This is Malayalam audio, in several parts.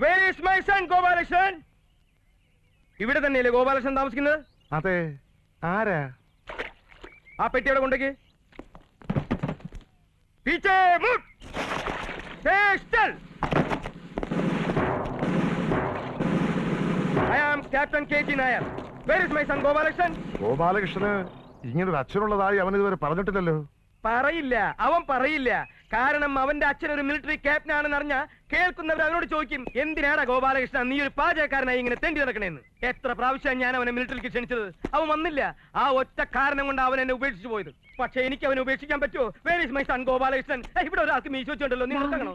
Where is my son, Gopalakrishnan? ഇവിടെ തന്നെയല്ലേ ഗോപാലകൃഷ്ണൻ താമസിക്കുന്നത്? അതെ. ആരാ? ആ പെട്ടി അവിടെ കൊണ്ടേക്ക്. പീച്ചേ മുട്ട്. സ്റ്റൽ. I am Captain KG Nair. Where is my son, Gopalakrishnan? ഗോപാലകൃഷ്ണന് ഇങ്ങനൊരു അച്ഛനുള്ളതായി അവൻ ഇതുവരെ പറഞ്ഞിട്ടില്ലല്ലോ. പറയില്ല, അവൻ പറയില്ല. കാരണം അവന്റെ അച്ഛൻ ഒരു മിലിറ്ററി ക്യാപ്റ്റൻ ആണെന്ന് അറിഞ്ഞാ കേൾക്കുന്നവർ അവനോട് ചോദിക്കും, എന്തിനാടാ ഗോപാലകൃഷ്ണൻ നീ ഒരു പാചകക്കാരനായി ഇങ്ങനെ തെണ്ടി നടക്കണേന്ന്. എത്ര പ്രാവശ്യം ഞാൻ അവനെ മിലിറ്ററിക്ക് ക്ഷണിച്ചത്, അവൻ വന്നില്ല. ആ ഒറ്റ കാരണം കൊണ്ട് അവൻ എന്നെ ഉപേക്ഷിച്ചു പോയത്. പക്ഷെ എനിക്ക് അവനെ ഉപേക്ഷിക്കാൻ പറ്റുമോ? Where is my son Gopalakrishnan? ഇവിടെ ഒരാൾക്ക് മീശ വെച്ചുണ്ടല്ലോ, നിങ്ങൾ നോക്കണോ?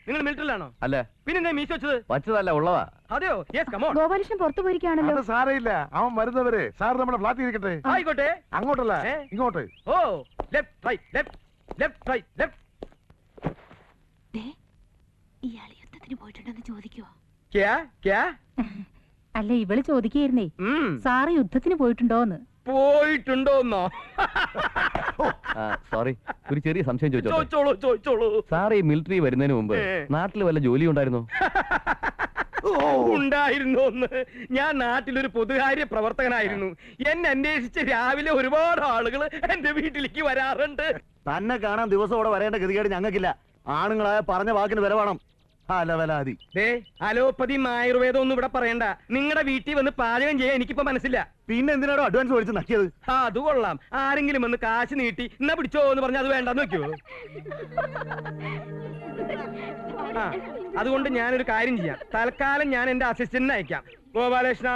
നിങ്ങൾ മിലിറ്ററിലാണോ? അല്ല. പിന്നെ മീശ വെച്ചത് വച്ചതല്ല, ഉള്ളതാ. അതെയോ? Yes, come on. ഗോപാലകൃഷ്ണൻ പുറത്തു പോയിരിക്കുകയാണല്ലോ. അത് സാരയില്ല, അവൻ വരുന്നവരെ സാർ നമ്മുടെ ഫ്ലാറ്റിൽ ഇരിക്കട്ടെ. ആയിക്കോട്ടെ. അങ്ങോട്ടല്ല, ഇങ്ങോട്ട്. ഓ, left right left left right left. ഇയാൾ യുദ്ധത്തിന് പോയിട്ടുണ്ടെന്ന് ചോദിക്കുവോ? അല്ല, ഇവള് ചോദിക്കായിരുന്നേ, സാറ് യുദ്ധത്തിന് പോയിട്ടുണ്ടോന്ന്. പോയിട്ടുണ്ടോന്നോ? സോറി, ഒരു ചെറിയ സംശയം ചോദിച്ചോളൂ. സാർ ഈ മിലിറ്ററി വരുന്നതിന് മുമ്പ് നാട്ടിൽ വല്ല ജോലി ഉണ്ടായിരുന്നോ? ഉണ്ടായിരുന്നോന്ന്? ഞാൻ നാട്ടിലൊരു പൊതുകാര്യ പ്രവർത്തകനായിരുന്നു. എന്നെ അന്വേഷിച്ച് രാവിലെ ഒരുപാട് ആളുകൾ എന്റെ വീട്ടിലേക്ക് വരാറുണ്ട്. തന്നെ കാണാൻ ദിവസം ഇവിടെ വരേണ്ട ഗതികേട് ഞങ്ങൾക്കില്ല. ആണുങ്ങളായ പറഞ്ഞ വാക്കിന് വില വേണം. അലോപ്പതിയും ആയുർവേദം ഒന്നും ഇവിടെ പറയണ്ട. നിങ്ങളുടെ വീട്ടിൽ വന്ന് പാചകം ചെയ്യാൻ എനിക്കിപ്പോ മനസ്സില്ല. പിന്നെ എന്തിനാണോ അഡ്വാൻസ് മേടിച്ച് നക്കിയത്? അത് കൊള്ളാം. ആരെങ്കിലും വന്ന് കാശ് നീട്ടി എന്നാ പിടിച്ചോ എന്ന് പറഞ്ഞാൽ അത് വേണ്ടെന്ന് വെക്കുവോ? അതുകൊണ്ട് ഞാനൊരു കാര്യം ചെയ്യാം. തൽക്കാലം ഞാൻ എന്റെ അസിസ്റ്റന്റിനെ അയക്കാം. ഗോപാലകൃഷ്ണ,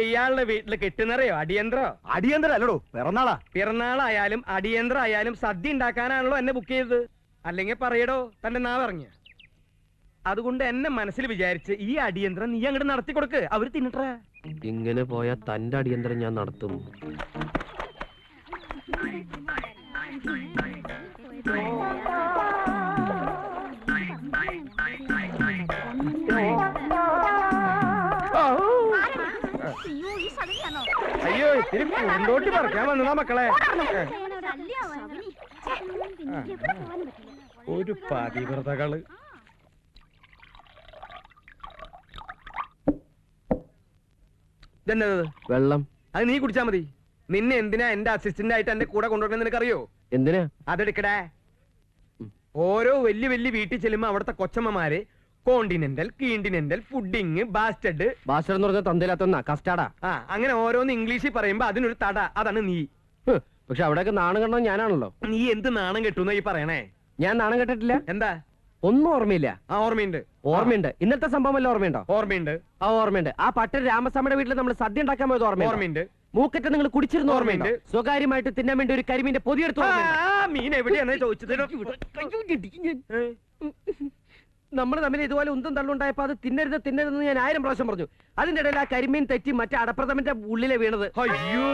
ഇയാളുടെ വീട്ടില് കെട്ടുന്നറിയോ? അടിയന്തരം അല്ലടോ, പിറന്നാളായാലും അടിയന്തരായാലും സദ്യ ഉണ്ടാക്കാനാണല്ലോ എന്നെ ബുക്ക് ചെയ്തത്. അല്ലെങ്കിൽ പറയടോ, തന്റെ നാവിറങ്ങ. അതുകൊണ്ട് എന്നെ മനസ്സിൽ വിചാരിച്ച് ഈ അടിയന്തരം നീ അങ്ങോട്ട് നടത്തി കൊടുക്ക്, അവര് തിന്നിട്ടേ. ഇങ്ങനെ പോയാ തന്റെ അടിയന്തരം ഞാൻ നടത്തും. അയ്യോ, ഇത്തിരി പൂന്തോട്ടി പറിക്കാൻ വന്നതാ മക്കളെ. ഒരു പതിവ്രതകള്. ഇതെന്നത്? വെള്ളം. അത് നീ കുടിച്ചാ മതി. നിന്നെ എന്തിനാ എന്റെ അസിസ്റ്റന്റ് ആയിട്ട് എന്റെ കൂടെ കൊണ്ടുവരണം നിനക്കറിയോ? എന്തിനാ? അതെടുക്കടേ. ഓരോ വലിയ വലിയ വീട്ടിൽ ചെല്ലുമ്പോ അവിടുത്തെ കൊച്ചമ്മമാര് കോണ്ടിനെന്റൽ, കീണ്ടിനെന്റൽ, ഫുഡിങ്, ബാസ്റ്റഡ്. ബാസ്റ്റഡ് എന്ന് പറഞ്ഞാൽ തന്തയിലാത്ത കസ്റ്റാർഡാ. അങ്ങനെ ഓരോന്ന് ഇംഗ്ലീഷിൽ പറയുമ്പോ അതിനൊരു തട. അതാണ് നീ. പക്ഷെ അവിടെയൊക്കെ നാണം കെട്ടണം ഞാനാണല്ലോ. നീ എന്ത് നാണം കെട്ടുന്ന ഈ പറയണേ? ഞാൻ നാണം കെട്ടിട്ടില്ല. എന്താ? ഒന്നും ഓർമ്മയില്ല. ഓർമ്മയുണ്ട്. ഇന്നത്തെ സംഭവം വല്ല ഓർമ്മയുണ്ടോ? ഓർമ്മയുണ്ട്. ആ പട്ടൻ രാമസ്വാമിയുടെ വീട്ടിൽ നമ്മൾ സദ്യ ഉണ്ടാക്കാൻ പോയത് ഓർമ്മയുണ്ട്. മൂക്കറ്റ നിങ്ങൾ കുടിച്ചിരുന്ന ഓർമ്മയുണ്ട്. സ്വകാര്യമായിട്ട് തിന്നാൻ വേണ്ടി ഒരു കരിമീന്റെ പൊതിയെടുത്തു. മീൻ എവിടെയാണ് ചോദിച്ചത്? നമ്മൾ തമ്മിൽ ഇതുപോലെ ഉന്തും തള്ളുണ്ടായപ്പോ അത് തിന്നരുതെന്ന് ഞാൻ 1000 പ്രാവശ്യം പറഞ്ഞു. അതിന്റെ ഇടയിൽ ആ കരിമീൻ തെറ്റി മറ്റേ അടപ്രഥമന്റെ ഉള്ളിലെ വീണത്. അയ്യോ.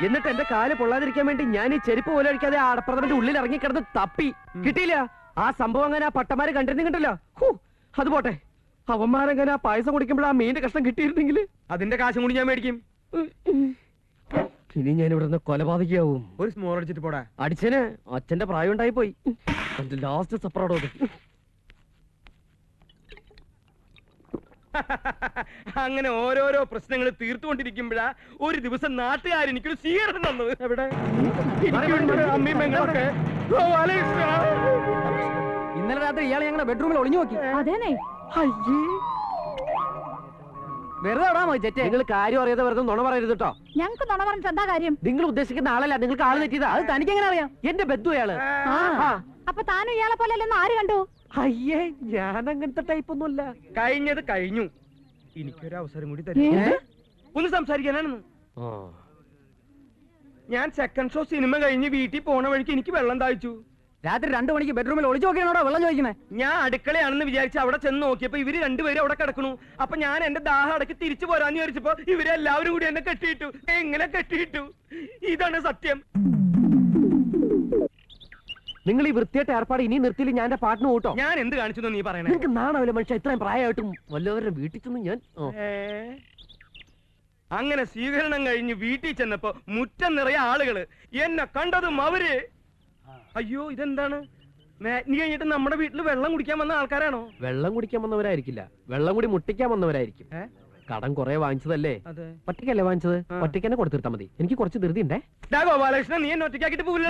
എന്നിട്ട് എന്റെ കാല് പൊള്ളാതിരിക്കാൻ വേണ്ടി ഞാൻ ഈ ചെരുപ്പ് പോലെ അടിക്കാതെ ആ അടപ്രഥമന്റെ ഉള്ളിൽ ഇറങ്ങിക്കിടന്ന് തപ്പി. കിട്ടിയില്ല. ആ സംഭവം അങ്ങനെ ആ പട്ടമാരെ കണ്ടിരുന്നില്ല. അത് പോട്ടെ, അവന്മാരങ്ങനെ ആ പായസം കുടിക്കുമ്പോൾ ആ മീന്റെ കഷ്ണം കിട്ടിയിരുന്നെങ്കിൽ അതിന്റെ കാശും കൂടി ഞാൻ മേടിക്കും. ഇനി ഞാൻ ഇവിടെ നിന്ന് കൊലപാതകയാവും. ഒരു സ്മോൾ അടിച്ചിട്ട് പോടാ. അടിച്ചന് അച്ഛന്റെ പ്രായം ഉണ്ടായി പോയി. ലാസ്റ്റ് സപ്പറോടോ. അങ്ങനെ ഓരോരോ പ്രശ്നങ്ങൾ തീർത്തുകൊണ്ടിരിക്കുമ്പോഴാ ഒരു ദിവസം നാട്ടുകാർ എനിക്കൊരു സ്വീകരണം തന്നത്. എവിടെ? ഇന്നലെ രാത്രി ഇയാളെ ഞങ്ങളുടെ ബെഡ്റൂമിൽ ഒളിഞ്ഞു നോക്കി. അതേനെ. വെറുതെ നിങ്ങൾ കാര്യം അറിയാതെ വെറുതെ നുണ പറയരുത് കേട്ടോ. ഞങ്ങൾക്ക് നുണ പറഞ്ഞിട്ട് എന്താ കാര്യം? നിങ്ങൾ ഉദ്ദേശിക്കുന്ന ആളല്ല, നിങ്ങൾക്ക് ആള് തെറ്റിയതാ. അത് തനിക്ക് എങ്ങനെ അറിയാം? എന്റെ ബന്ധു അയാള്. അപ്പൊ താനും ഇയാളെ പോലെ അല്ലെന്ന് ആര് കണ്ടു? അയ്യേ, ഞാൻ അങ്ങനത്തെ ടൈപ്പ് ഒന്നുമല്ല. കഴിഞ്ഞത് കഴിഞ്ഞു. എനിക്കൊരു അവസരം കൂടി തരും ഒന്ന് സംസാരിക്കാനാണെന്ന്. ഞാൻ സെക്കൻഡ് ഷോ സിനിമ കഴിഞ്ഞ് വീട്ടിൽ പോണ വഴിക്ക് എനിക്ക് വെള്ളം താഴ്ച്ചു. രാത്രി 2 മണിക്ക് ബെഡ്റൂമിൽ ഒളിച്ചു നോക്കിയാണോ വെള്ളം ചോദിക്കണേ? ഞാൻ അടുക്കളയാണെന്ന് വിചാരിച്ച് അവിടെ ചെന്ന് നോക്കിയപ്പോ ഇവര് രണ്ടുപേരും അവിടെ കിടക്കണു. അപ്പൊ ഞാൻ എന്റെ ദാഹം അടക്കി തിരിച്ചു പോരാന്ന് വിചാരിച്ചപ്പോ ഇവരെല്ലാവരും കൂടി എന്നെ കെട്ടിയിട്ടു. എങ്ങനെ കെട്ടിയിട്ടു? ഇതാണ് സത്യം. നിങ്ങൾ ഈ വൃത്തിയായിട്ട് ഏർപ്പാട് ഇനി നിർത്തിയില്ല ഞാൻ എന്റെ പാട്ടിന് കൂട്ടോ. ഞാൻ എന്ത് കാണിച്ചു നീ പറയണേ? നിങ്ങൾക്ക് നാണാവില്ല മനുഷ്യ. ഇത്രയും പ്രായമായിട്ടും വല്ലവരുടെ വീട്ടിൽ ചെന്ന് ഞാൻ. അങ്ങനെ സ്വീകരണം കഴിഞ്ഞ് വീട്ടിൽ ചെന്നപ്പോ മുറ്റം നിറയെ ആളുകള്. എന്നെ കണ്ടതും അവര്. അയ്യോ, ഇതെന്താണ്? മാറ്റിനി കഴിഞ്ഞിട്ട് നമ്മുടെ വീട്ടിൽ വെള്ളം കുടിക്കാൻ വന്ന ആൾക്കാരാണോ? വെള്ളം കുടിക്കാൻ വന്നവരായിരിക്കില്ല, വെള്ളം കൂടി മുട്ടിക്കാൻ വന്നവരായിരിക്കും. കടം കുറെ വാങ്ങിച്ചതല്ലേ? ഒറ്റയ്ക്കല്ലേ വാങ്ങിച്ചത്? ഒറ്റയ്ക്ക് തന്നെ കൊടുത്തിരുത്താ മതി. എനിക്ക് കുറച്ച് ധൃതി ഉണ്ടേ. ഗോപാലകൃഷ്ണൻ, നീ എന്നെ ഒറ്റയ്ക്കാക്കിട്ട് പോകില്ല.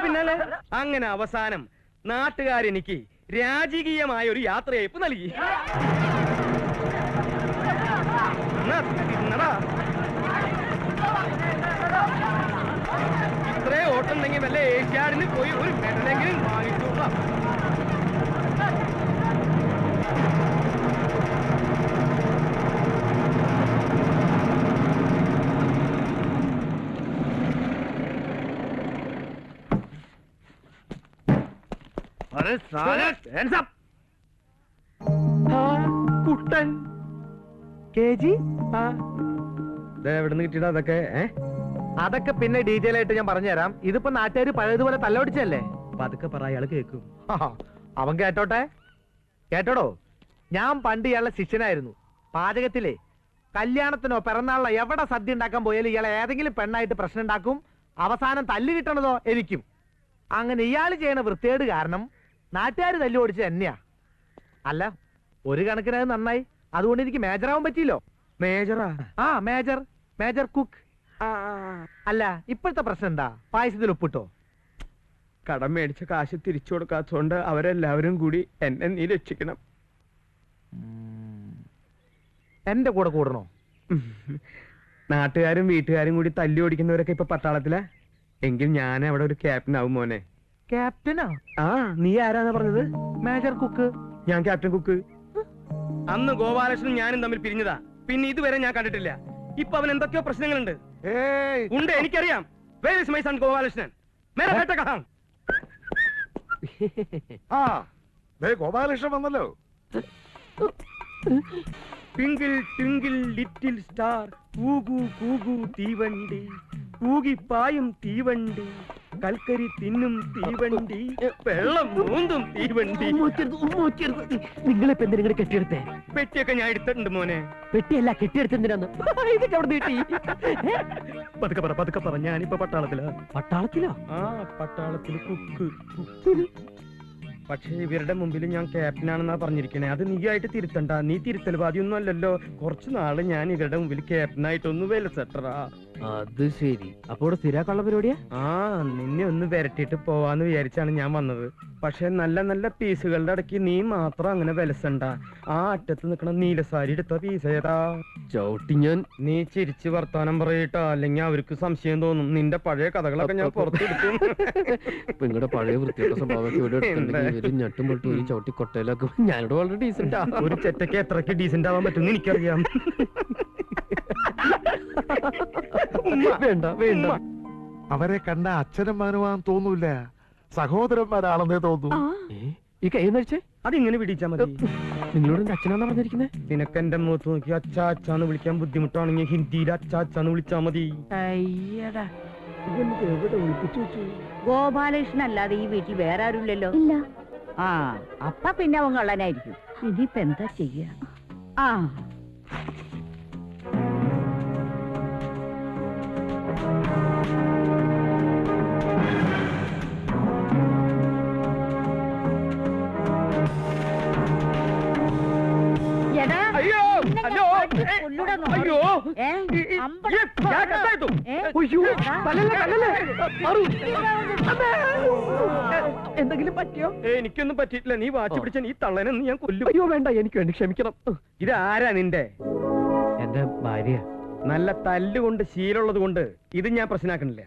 പിന്നാലെ അങ്ങനെ അവസാനം നാട്ടുകാരെനിക്ക് രാജകീയമായ ഒരു യാത്രയയപ്പ് നൽകി. ഇത്രേ ഓട്ടുണ്ടെങ്കിൽ വല്ല ഏഷ്യാഡിന് പോയി ഒരു മെഡലെങ്കിലും വാങ്ങിച്ചോളാം. കുട്ടൻ KG? എവിടുന്ന് കിട്ടിയിടാ അതൊക്കെ? അതൊക്കെ പിന്നെ ഡീറ്റെയിൽ ആയിട്ട് ഞാൻ പറഞ്ഞുതരാം. ഇതിപ്പോ നാട്ടുകാർ പഴയതുപോലെ തല്ലൊടിച്ചല്ലേ? പതുക്കെ പറ, അയാൾ കേൾക്കും. അവൻ കേട്ടോട്ടെ. കേട്ടോടോ, ഞാൻ പണ്ട് ഇയാളുടെ ശിഷ്യനായിരുന്നു. പാചകത്തിലെ കല്യാണത്തിനോ പിറന്നാളിനോ എവിടെ സദ്യ ഉണ്ടാക്കാൻ പോയാലും ഇയാളെ ഏതെങ്കിലും പെണ്ണായിട്ട് പ്രശ്നം ഉണ്ടാക്കും. അവസാനം തല്ലു കിട്ടണതോ എനിക്കും. അങ്ങനെ ഇയാൾ ചെയ്യണ വൃത്തികേട് കാരണം നാട്ടുകാർ തല്ലു ഓടിച്ചത് തന്നെയാ. അല്ല, ഒരു കണക്കിന് അത് നന്നായി. അതുകൊണ്ട് എനിക്ക് മേജറാവാൻ പറ്റിയില്ലോ. മേജറാ? Major cook. അല്ല, ഇപ്പോഴത്തെ പ്രശ്നം എന്താ? പായസത്തിൽ ഉപ്പിട്ടോ? കടം മേടിച്ച കാശ് തിരിച്ചു കൊടുക്കാത്തതുകൊണ്ട് അവരെല്ലാവരും കൂടി എന്നെ നീ രക്ഷിക്കണം. എന്റെ കൂടെ കൂടണോ? നാട്ടുകാരും വീട്ടുകാരും കൂടി തല്ലി ഓടിക്കുന്നവരൊക്കെ ഇപ്പൊ പട്ടാളത്തിലാ. എങ്കിൽ ഞാൻ അവിടെ ഒരു ക്യാപ്റ്റൻ ആവും മോനെ. ക്യാപ്റ്റനാ? നീ ആരാന്നാ പറഞ്ഞത്? Major cook. ഞാൻ ക്യാപ്റ്റൻ കുക്ക്. അന്ന് ഗോപാലകൃഷ്ണൻ ഞാനും തമ്മിൽ പിരിഞ്ഞതാ. പിന്നെ ഇതുവരെ ഞാൻ കണ്ടിട്ടില്ല. ഇപ്പൊ അവൻ എന്തൊക്കെയോ പ്രശ്നങ്ങളുണ്ട്. ഉണ്ട്, എനിക്കറിയാം. Where is my son Gopalakrishnan? മേരാ ബേട്ട കഹാം? ഗോപാലകൃഷ്ണൻ വന്നല്ലോ. ട്വിങ്കിൾ ട്വിങ്കിൾ ലിറ്റിൽ സ്റ്റാർ, കൂകു കൂകു തീവണ്ടി, കൂകിപ്പായും തീവണ്ടി, കൽക്കരി തിന്നും തീവണ്ടി, വെള്ളം മൂന്നും തീവണ്ടി. നിങ്ങളിപ്പോ എന്തിനാ കെട്ടിയെടുത്തേ? പെട്ടിയൊക്കെ ഞാൻ എടുത്തിട്ടുണ്ട് മോനെ. പെട്ടിയല്ല, കെട്ടിയെടുത്തെന്തിനാന്ന്? ഇതൊക്കെ അവിടെ നീട്ടി. പതുക്കെ പറ, ഞാനിപ്പോ പട്ടാളത്തിലാ. പട്ടാളത്തിലോ? പട്ടാളത്തില് കുക്ക്. പക്ഷേ ഇവരുടെ മുമ്പിൽ ഞാൻ ക്യാപ്റ്റനാണെന്നാ പറഞ്ഞിരിക്കണേ. അത് നീ ആയിട്ട് തിരുത്തണ്ട. നീ തിരുത്തൽവാദിയൊന്നും അല്ലല്ലോ. കുറച്ചു നാള് ഞാൻ ഇവരുടെ മുമ്പിൽ ക്യാപ്റ്റനായിട്ടൊന്ന് വിലസെട്ടറാ. അത് ശരി. അപ്പോൾ സ്ഥിരാക്കുള്ള പരിപാടിയാ? നിന്നെ ഒന്ന് വരട്ടിട്ട് പോവാന്ന് വിചാരിച്ചാണ് ഞാൻ വന്നത്. പക്ഷെ നല്ല നല്ല പീസുകളുടെ ഇടയ്ക്ക് നീ മാത്രം അങ്ങനെ വിലസണ്ട. ആ അറ്റത്ത് നിക്കണ നീലസാരി എടുത്ത പീസ് ഏതാ? ചവിട്ടി ഞാൻ. നീ ചിരിച്ച് വർത്താനം പറയട്ടോ, അല്ലെങ്കിൽ അവർക്ക് സംശയം തോന്നും. നിന്റെ പഴയ കഥകളൊക്കെ ഞാൻ പുറത്തെടുക്കും. നിങ്ങളുടെ പഴയ വൃത്തിയുടെ സ്വഭാവമൊക്കെ ഇവിടെ ഞെട്ടും പൊട്ടും ഒരു ചവിട്ടി കൊട്ടയിലൊക്കെ. ഞാനിവിടെ വളരെ ഡീസന്റാ. ഒരു ചെറ്റയ്ക്ക് എത്രക്ക് ഡീസന്റ് ആവാൻ പറ്റും എനിക്കറിയാം. വേണ്ട വേണ്ട. അവരെ കണ്ട അച്ഛനും മകനുമാൻ തോന്നൂല, സഹോദരന്മാരാണെന്നേ തോന്നൂ. ഈ കൈ നടിച്ചേ അതിങ്ങനെ പിടിച്ചാ മതി. നിങ്ങളോട് എന്റെ അച്ഛനാന്നാ പറഞ്ഞിരിക്കുന്നേ? നിനക്ക് എന്റെ മുഖത്ത് നോക്കി അച്ഛാ അച്ഛാന്ന് വിളിക്കാൻ ബുദ്ധിമുട്ടാണെങ്കിൽ ഹിന്ദിയിൽ അച്ഛാ അച്ഛാന്ന് വിളിച്ചാ മതി. എവിടെ ഒളിപ്പിച്ചു വെച്ചു? ഗോപാലകൃഷ്ണൻ അല്ലാതെ ഈ വീട്ടിൽ വേറെ ആരുമില്ലല്ലോ. ഇല്ല. അപ്പ പിന്നെ അവൻ കള്ളനായിരിക്കും. ഇനിയിപ്പ എന്താ ചെയ്യ? അയ്യോ അയ്യോ അയ്യോ എന്തെങ്കിലും പറ്റിയോ? എനിക്കൊന്നും പറ്റിയിട്ടില്ല. നീ വാച്ച് പിടിച്ച ഈ തള്ളനെന്ന് ഞാൻ കൊല്ലും. അയ്യോ വേണ്ട, എനിക്ക് വേണ്ടി ക്ഷമിക്കണം. ഇത് ആരാ നിന്റെ? എന്റെ ഭാര്യ. നല്ല തല്ലുകൊണ്ട് ശീലമുള്ളത് കൊണ്ട് ഇത് ഞാൻ പ്രശ്നമാക്കണില്ല.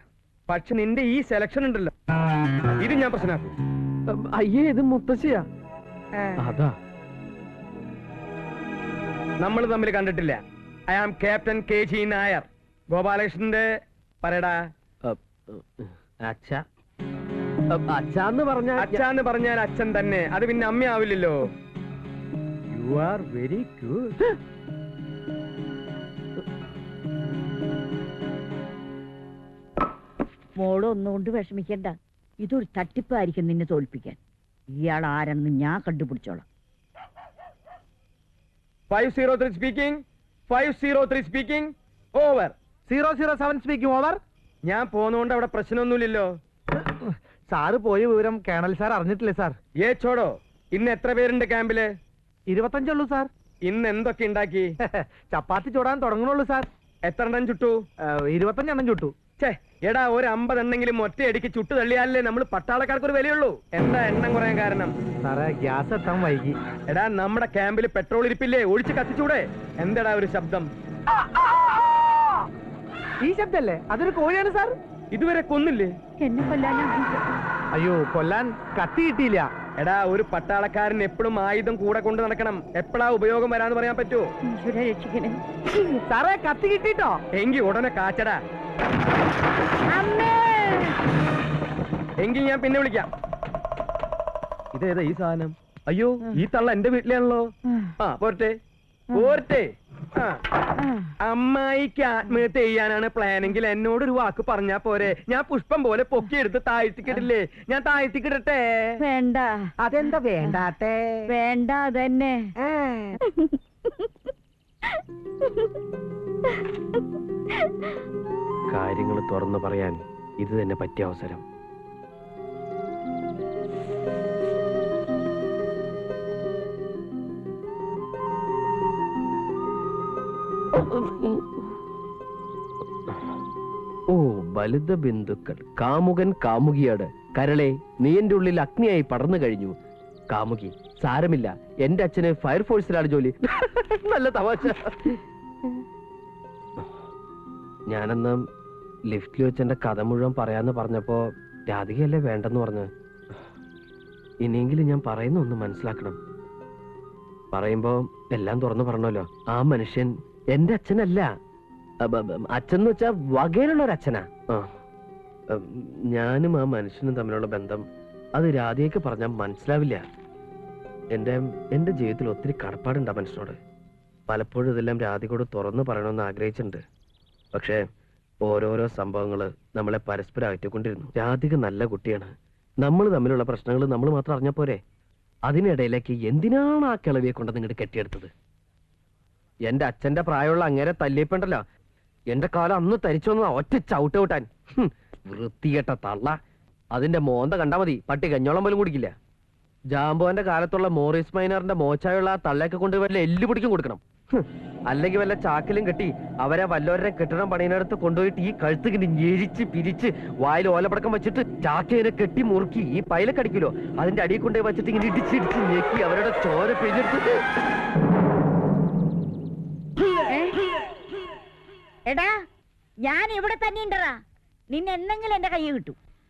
പക്ഷെ നിന്റെ ഈ സെലക്ഷൻ ഉണ്ടല്ലോ, ഇത് ഞാൻ പ്രശ്നമാക്കും. അയ്യേ, ഇത് മുത്തശ്ശിയാ. അതാ നമ്മൾ തമ്മിൽ കണ്ടിട്ടില്ല. I am captain KG Nair. ഗോപാലകൃഷ്ണന്റെ പറയടാ. അച്ഛാന്ന് പറഞ്ഞാൽ അച്ഛൻ തന്നെ. അത് പിന്നെ അമ്മയാവില്ലല്ലോ. You are very good. മോളൊന്നുകൊണ്ട് വിഷമിക്കണ്ട. ഇതൊരു തട്ടിപ്പായിരിക്കും നിന്നെ തോൽപ്പിക്കാൻ. ഇയാൾ ആരെന്ന് ഞാൻ കണ്ടുപിടിച്ചോളാം. 503 speaking. 503 speaking. Over. 007 speaking. Over. ഞാൻ പോന്നോണ്ട് അവിടെ പ്രശ്നമൊന്നുമില്ലല്ലോ. സാറ് പോയ വിവരം കേണൽ സാർ അറിഞ്ഞിട്ടില്ലേ സാർ? ചോടോ, ഇന്ന് എത്ര പേരുണ്ട് ക്യാമ്പില്? 25 ഉള്ളൂ സാർ. ഇന്ന് എന്തൊക്കെ ഉണ്ടാക്കി? ചപ്പാത്തി ചൂടാൻ തുടങ്ങണുള്ളൂ സാർ. എത്ര എണ്ണം ചുട്ടു? 25 എണ്ണം ചുട്ടു. എടാ, ഒരു 50 എണ്ണെങ്കിലും ഒറ്റയടിക്ക് ചുട്ടു തള്ളിയാലേ നമ്മൾ പട്ടാളക്കാർക്ക് ഒരു വിലയുള്ളൂ. എന്താ എണ്ണം കുറയാൻ കാരണം? സാറേ, ഗ്യാസ് എത്താൻ വൈകി. എടാ, നമ്മുടെ ക്യാമ്പിൽ പെട്രോൾ ഇരിപ്പില്ലേ? ഒഴിച്ച് കത്തിച്ചൂടെ? എന്താടാ ഒരു ശബ്ദം? ഈ ശബ്ദല്ലേ? അതൊരു കോഴിയാണ് സാർ. ഇതുവരെ കൊന്നില്ലേ? എന്നെ കൊല്ലാനാ. അയ്യോ, കൊല്ലാൻ കത്തി കിട്ടിയില്ല. എടാ, ഒരു പട്ടാളക്കാരൻ എപ്പോഴും ആയുധം കൂടെ കൊണ്ട് നടക്കണം. എപ്പോഴാ ഉപയോഗം വരാന്ന് പറയാൻ പറ്റുമോ? ഈശ്വരാ രക്ഷിക്കണേ. സാറേ, കത്തി കിട്ടിട്ടോ? എങ്കിൽ ഉടനെ കാച്ചടാ. എങ്കിൽ ഞാൻ പിന്നെ വിളിക്കാം. ഇതേതാ ഈ സാധനം? അയ്യോ, ഈ തള്ള എന്റെ വീട്ടിലാണല്ലോ. ആ, പോരട്ടെ പോരട്ടെ. അമ്മായിക്ക് ആത്മഹത്യ ചെയ്യാനാണ് പ്ലാനെങ്കിൽ എന്നോടൊരു വാക്ക് പറഞ്ഞാ പോരെ? ഞാൻ പുഷ്പം പോലെ പൊക്കിയെടുത്ത് താഴ്ത്തിക്കിടില്ലേ? ഞാൻ താഴ്ത്തിക്കിടട്ടെ? വേണ്ട. അതെന്താ വേണ്ടാട്ടെ? വേണ്ട അതന്നെ. കാര്യങ്ങൾ തുറന്നു പറയാൻ ഇത് തന്നെ പറ്റിയ അവസരം. ഓ, ബലിത ബിന്ദുക്കൾ. കാമുകൻ കാമുകിയോട്, കരളെ നീ എന്റെ ഉള്ളിൽ അഗ്നിയായി പടർന്നു കഴിഞ്ഞു. കാമുകി, സാരമില്ല, എന്റെ അച്ഛന് ഫയർഫോഴ്സിലാണ് ജോലി. നല്ല തമാശ. ഞാനെന്ന് ലിഫ്റ്റിൽ വെച്ച് എന്റെ കഥ മുഴുവൻ പറയാന്ന് പറഞ്ഞപ്പോ രാധികയല്ലേ വേണ്ടെന്ന് പറഞ്ഞു. ഇനിയെങ്കിലും ഞാൻ പറയുന്ന ഒന്ന് മനസ്സിലാക്കണം. പറയുമ്പോ എല്ലാം തുറന്നു പറഞ്ഞല്ലോ. ആ മനുഷ്യൻ എന്റെ അച്ഛനല്ല. അച്ഛൻ എന്ന് വെച്ചാ വകയിലുള്ള ഒരു അച്ഛനാ. ഞാനും ആ മനുഷ്യനും തമ്മിലുള്ള ബന്ധം അത് രാധികയ്ക്ക് പറഞ്ഞാൽ മനസ്സിലാവില്ല. എന്റെ ജീവിതത്തിൽ ഒത്തിരി കടപ്പാടുണ്ട് ആ മനുഷ്യനോട്. പലപ്പോഴും ഇതെല്ലാം രാധികയോട് തുറന്നു പറയണമെന്ന് ആഗ്രഹിച്ചിട്ടുണ്ട്. പക്ഷേ ഓരോരോ സംഭവങ്ങള് നമ്മളെ പരസ്പരം അകറ്റിക്കൊണ്ടിരുന്നു. രാധിക നല്ല കുട്ടിയാണ്. നമ്മൾ തമ്മിലുള്ള പ്രശ്നങ്ങൾ നമ്മൾ മാത്രം അറിഞ്ഞ പോരെ? അതിനിടയിലേക്ക് എന്തിനാണ് ആ കിളവിയെ കൊണ്ട് നിങ്ങോട്ട് കെട്ടിയെടുത്തത്? എന്റെ അച്ഛന്റെ പ്രായമുള്ള അങ്ങേരെ തല്ലിയപ്പുണ്ടല്ലോ, എന്റെ കാലം അന്ന് തരിച്ചു വന്നതാ ഒറ്റ ചവിട്ട് വിട്ടാൻ. വൃത്തികെട്ട തള്ള. അതിന്റെ മോന്ത കണ്ടാ മതി, പട്ടി കഞ്ഞോളം പോലും കുടിക്കില്ല. ജാംബോന്റെ കാലത്തുള്ള മോറിസ് മൈനറിന്റെ മോച്ചായുള്ള ആ തള്ളയൊക്കെ കൊണ്ട് വല്ല എല്ലു പിടിക്കും കൊടുക്കണം. അല്ലെങ്കിൽ വല്ല ചാക്കിലും കെട്ടി അവരെ വല്ലവരുടെ കെട്ടിടം പണിയിനടുത്ത് കൊണ്ടുപോയിട്ട് ഈ കഴുത്ത് ഞെരിച്ച് പിരിച്ച് വായിൽ ഓലപ്പടക്കം വെച്ചിട്ട് ചാക്കിനെ കെട്ടി മുറുക്കി ഈ പൈലക്കടിക്കുമല്ലോ, അതിന്റെ അടിയിൽ കൊണ്ടുപോയി വെച്ചിട്ട് ഇങ്ങനെ ഇടിച്ചിടിച്ച് ഞെക്കി അവരുടെ ചോര പിഴിഞ്ഞെടുത്ത്. എടാ, ഞാൻ ഇവിടെ തന്നെ ഉണ്ടറാ. നിന്നെ എന്തെങ്കിലും എന്റെ കൈ കിട്ടും.